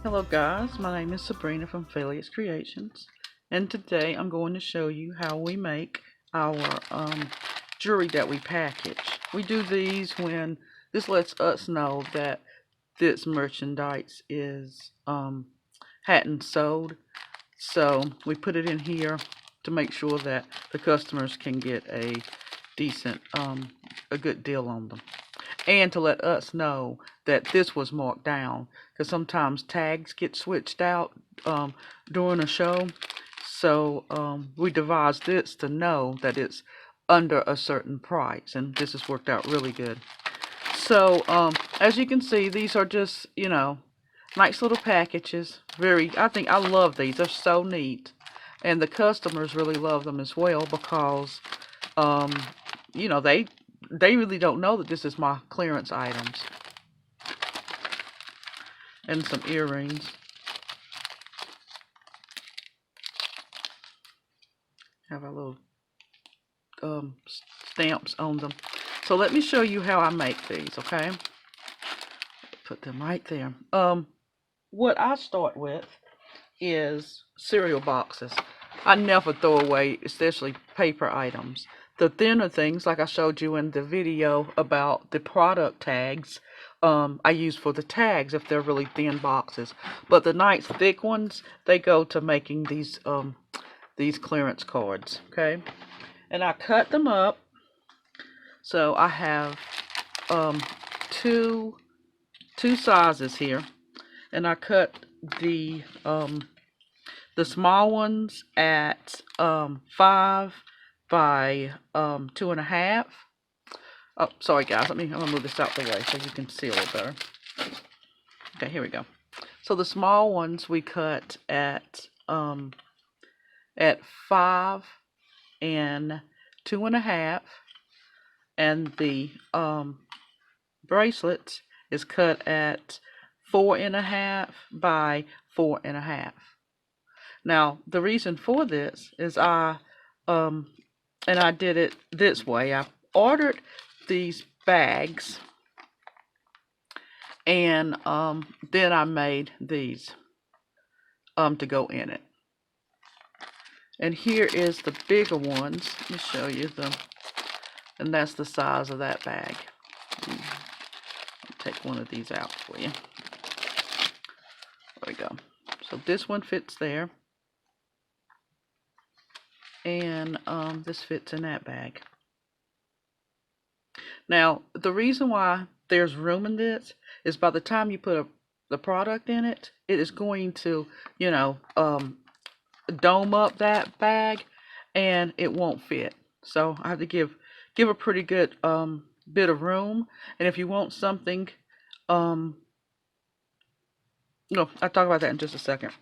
Hello guys, my name is Sabrina from Philius Creations, and today I'm going to show you how we make our jewelry that we package. We do these when this lets us know that this merchandise is hadn't sold, so we put it in here to make sure that the customers can get a decent a good deal on them, and to let us know that this was marked down, because sometimes tags get switched out during a show. So we devised this to know that it's under a certain price, and this has worked out really good. So as you can see, these are just, nice little packages. I think I love these. They're so neat, and the customers really love them as well because um, they really don't know that this is my clearance items. And some earrings. Have our little stamps on them. So let me show you how I make these, okay? Put them right there. What I start with is cereal boxes. I never throw away, especially paper items. The thinner things, like I showed you in the video about the product tags, I use for the tags if they're really thin boxes. But the nice thick ones, they go to making these clearance cards, okay? And I cut them up. So I have um, two sizes here, and I cut the small ones at 5 by 2.5. Oh, sorry guys. I'm gonna move this out the way so you can see a little better. Okay, here we go. So the small ones we cut at 5 and 2.5, and the bracelet is cut at 4.5 by 4.5. Now the reason for this is and I did it this way. I ordered these bags, and then I made these to go in it. And here is the bigger ones. Let me show you them. And that's the size of that bag. I'll take one of these out for you. There we go. So this one fits there. And this fits in that bag. Now, the reason why there's room in this is by the time you put the product in it, it is going to, dome up that bag, and it won't fit. So I have to give a pretty good bit of room. And if you want something, no, I'll talk about that in just a second.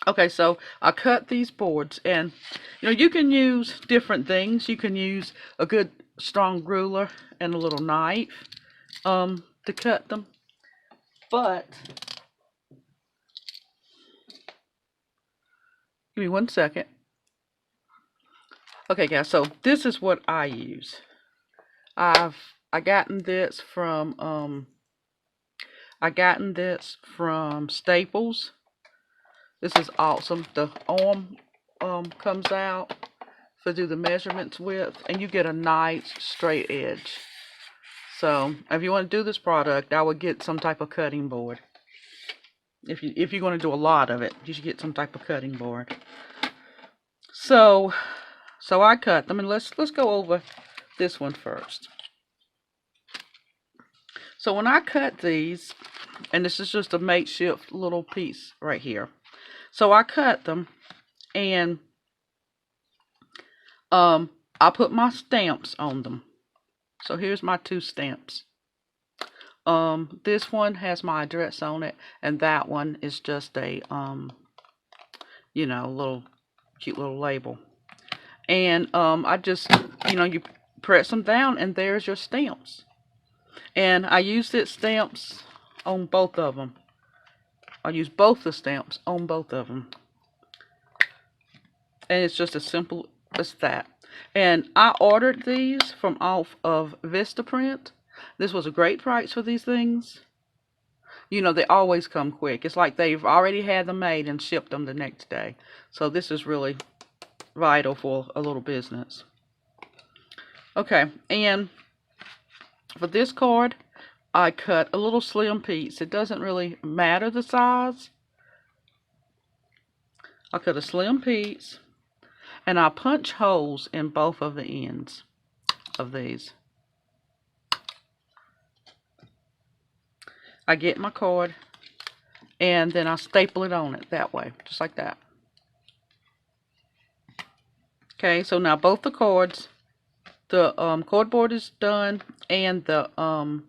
Okay, so I cut these boards, and you can use different things. You can use a good strong ruler and a little knife to cut them. But give me 1 second. Okay, guys, so this is what I use. I gotten this from Staples. This is awesome. The arm comes out to do the measurements with, and you get a nice straight edge. So if you want to do this product, I would get some type of cutting board. If you're going to do a lot of it, you should get some type of cutting board. So I cut them, and let's go over this one first. So when I cut these, and this is just a makeshift little piece right here. So I cut them, and I put my stamps on them. So here's my 2 stamps. This one has my address on it, and that one is just a little cute little label. And I just, you press them down, and there's your stamps. And I used it stamps on both of them. I use both the stamps on both of them. And it's just as simple as that. And I ordered these from off of Vistaprint. This was a great price for these things. You know, they always come quick. It's like they've already had them made and shipped them the next day. So this is really vital for a little business. Okay, and for this card, I cut a little slim piece. It doesn't really matter the size. I cut a slim piece, and I punch holes in both of the ends of these. I get my card, and then I staple it on it that way, just like that. Okay, so now both the cards, the cardboard is done, and the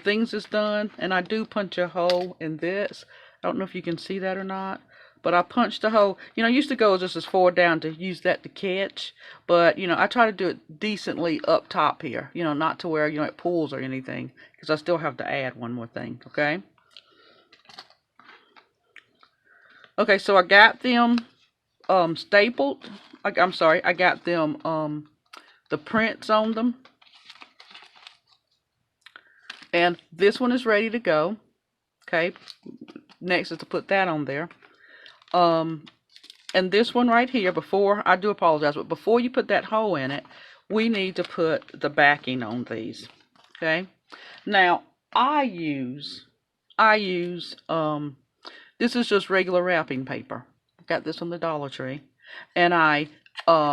things is done, and I do punch a hole in this. I don't know if you can see that or not, but I punched a hole. You know, I used to go just as far down to use that to catch, but, you know, I try to do it decently up top here, you know, not to where, you know, it pulls or anything, because I still have to add one more thing, okay? Okay, so I got them stapled. I'm sorry, I got them the prints on them. And this one is ready to go. Okay, next is to put that on there. And this one right here, before, I do apologize, but before you put that hole in it, we need to put the backing on these. Okay, now I use this is just regular wrapping paper. I got this from the Dollar Tree, and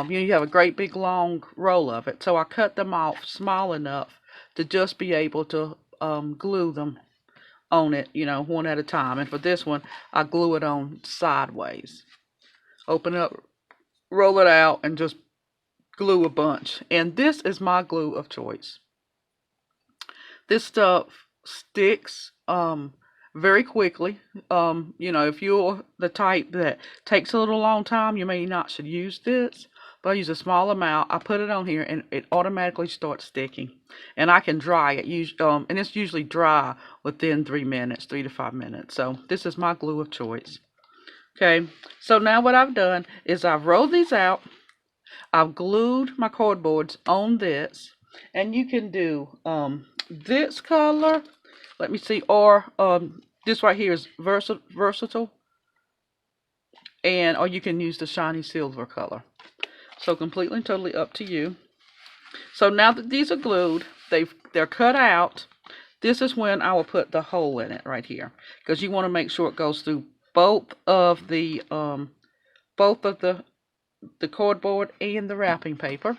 you have a great big long roll of it, so I cut them off small enough to just be able to glue them on it, you know, one at a time. And for this one, I glue it on sideways. Open it up, roll it out, and just glue a bunch. And this is my glue of choice. This stuff sticks very quickly. You know, if you're the type that takes a little long time, you may not should use this. But I use a small amount. I put it on here, and it automatically starts sticking. And I can dry it. And it's usually dry within 3 minutes, 3 to 5 minutes. So this is my glue of choice. Okay. So now what I've done is I've rolled these out. I've glued my cardboards on this, and you can do this color. Let me see, or this right here is versatile, or you can use the shiny silver color. So completely and totally up to you. So now that these are glued, they're cut out. This is when I will put the hole in it right here, because you want to make sure it goes through both of the cardboard and the wrapping paper.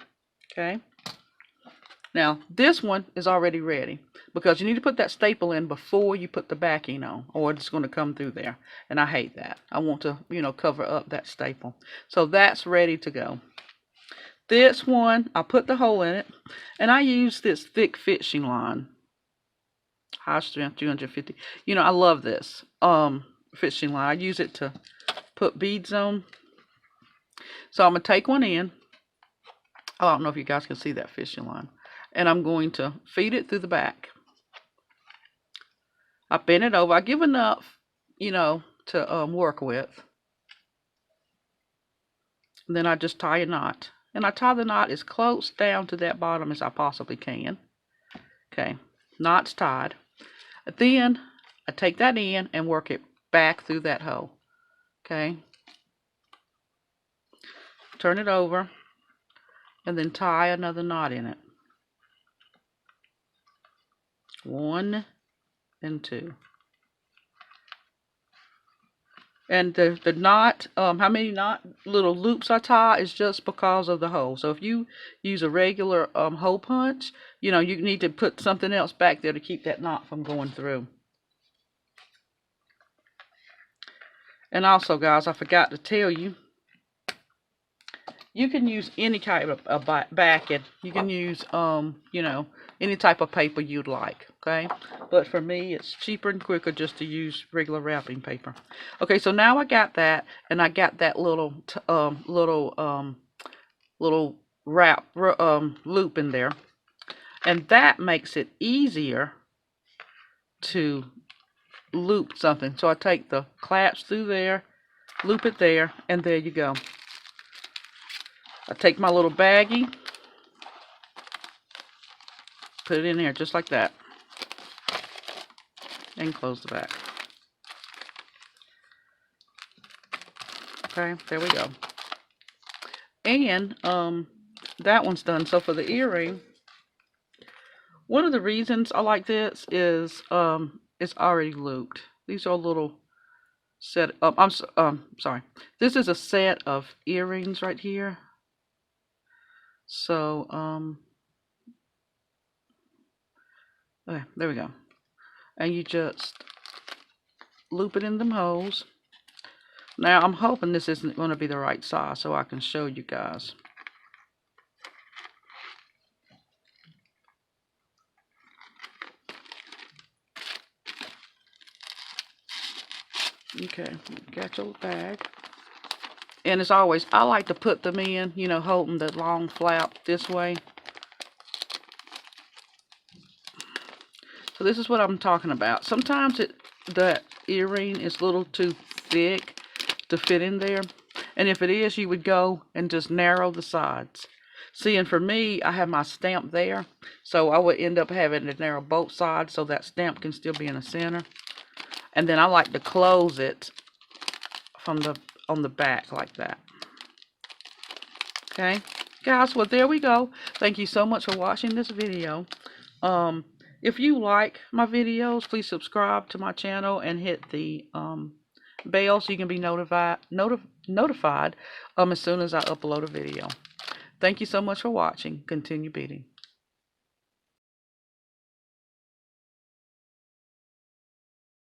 Okay. Now this one is already ready, because you need to put that staple in before you put the backing on, or it's going to come through there, and I hate that. I want to, you know, cover up that staple. So that's ready to go. This one, I put the hole in it, and I use this thick fishing line, high strength 250. You know, I love this fishing line. I use it to put beads on. So I'm gonna take one in. I don't know if you guys can see that fishing line, and I'm going to feed it through the back. I bend it over. I give enough, you know, to work with. And then I just tie a knot. And I tie the knot as close down to that bottom as I possibly can. Okay, knot's tied. Then I take that in and work it back through that hole. Okay, turn it over, and then tie another knot in it. 1 and 2. And the knot, how many little loops I tie is just because of the hole. So if you use a regular hole punch, you know, you need to put something else back there to keep that knot from going through. And also, guys, I forgot to tell you, you can use any type of backing. You can use, you know, any type of paper you'd like, okay? But for me, it's cheaper and quicker just to use regular wrapping paper. Okay, so now I got that, and I got that little wrap loop in there, and that makes it easier to loop something. So I take the clasp through there, loop it there, and there you go. I take my little baggie, put it in there just like that. and close the back. Okay, there we go. And that one's done. So for the earring, one of the reasons I like this is it's already looped. These are little set sorry. This is a set of earrings right here. So okay, there we go. And you just loop it in them holes. Now I'm hoping this isn't going to be the right size so I can show you guys. Okay, got your bag. And as always, I like to put them in, you know, holding the long flap this way. So this is what I'm talking about. Sometimes the earring is a little too thick to fit in there. And if it is, you would go and just narrow the sides. See, and for me, I have my stamp there. So I would end up having to narrow both sides so that stamp can still be in the center. And then I like to close it from on the back like that. Okay, guys, well, there we go. Thank you so much for watching this video. If you like my videos, please subscribe to my channel and hit the bell so you can be notified as soon as I upload a video. Thank you so much for watching. Continue beading.